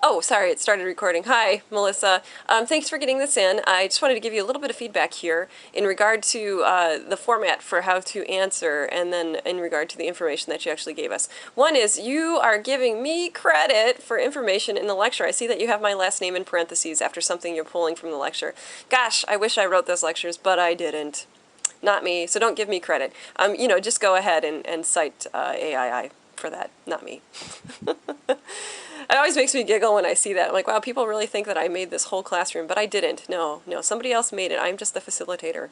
Oh, sorry, it started recording. Hi, Melissa. Thanks for getting this in. I just wanted to give you a little bit of feedback here in regard to the format for how to answer, and then in regard to the information that you actually gave us. One is you are giving me credit for information in the lecture. I see that you have my last name in parentheses after something you're pulling from the lecture. Gosh, I wish I wrote those lectures, but I didn't. Not me, so don't give me credit. Just go ahead and cite AII for that, not me. It always makes me giggle when I see that. I'm like, wow, people really think that I made this whole classroom, but I didn't. No, somebody else made it. I'm just the facilitator.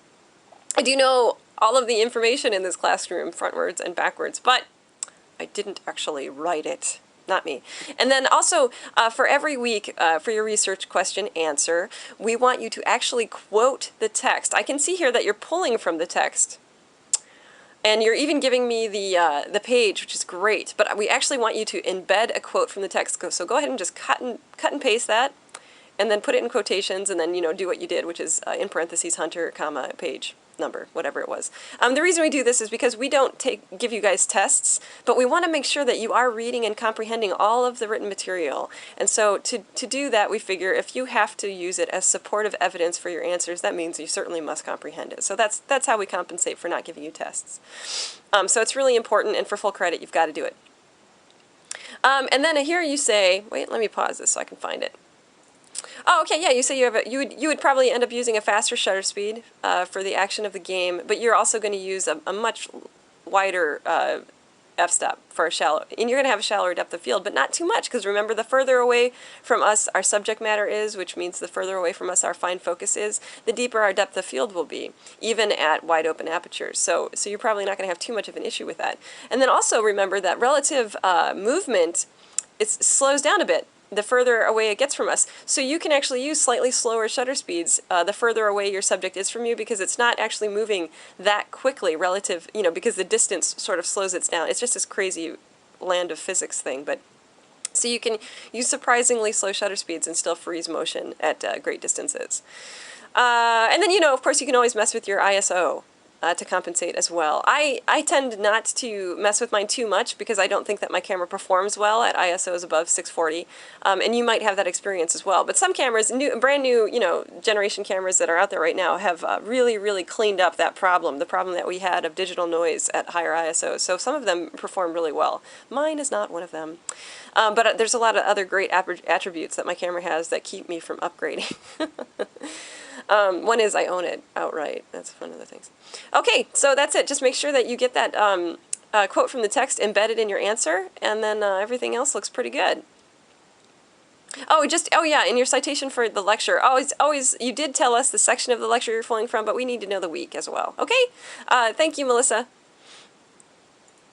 I do know all of the information in this classroom, frontwards and backwards, but I didn't actually write it. Not me. And then also, for every week, for your research question answer, we want you to actually quote the text. I can see here that you're pulling from the text. And you're even giving me the page, which is great. But we actually want you to embed a quote from the text. So go ahead and just cut and paste that, and then put it in quotations, and then do what you did, which is in parentheses Hunter, comma, page number, whatever it was. The reason we do this is because we don't give you guys tests, but we want to make sure that you are reading and comprehending all of the written material. And so to do that, we figure if you have to use it as supportive evidence for your answers, that means you certainly must comprehend it. So that's how we compensate for not giving you tests. So it's really important, and for full credit, you've got to do it. And then here you say, wait, let me pause this so I can find it. Oh, okay, yeah, you say you would probably end up using a faster shutter speed for the action of the game, but you're also going to use a much wider f-stop for a shallow, and you're going to have a shallower depth of field, but not too much, because remember, the further away from us our subject matter is, which means the further away from us our fine focus is, the deeper our depth of field will be, even at wide open apertures. So you're probably not going to have too much of an issue with that. And then also remember that relative movement, it slows down a bit the further away it gets from us. So you can actually use slightly slower shutter speeds the further away your subject is from you, because it's not actually moving that quickly relative, because the distance sort of slows it down. It's just this crazy land of physics thing. But so you can use surprisingly slow shutter speeds and still freeze motion at great distances. And then, of course, you can always mess with your ISO. To compensate as well. I tend not to mess with mine too much, because I don't think that my camera performs well at ISOs above 640, and you might have that experience as well. But some cameras, brand new, generation cameras that are out there right now, have really, really cleaned up that problem, the problem that we had of digital noise at higher ISOs. So some of them perform really well. Mine is not one of them. But there's a lot of other great attributes that my camera has that keep me from upgrading. One is I own it outright. That's one of the things. Okay, so that's it. Just make sure that you get that quote from the text embedded in your answer, and then everything else looks pretty good. Oh yeah, in your citation for the lecture, always, you did tell us the section of the lecture you're pulling from, but we need to know the week as well. Okay? Thank you, Melissa.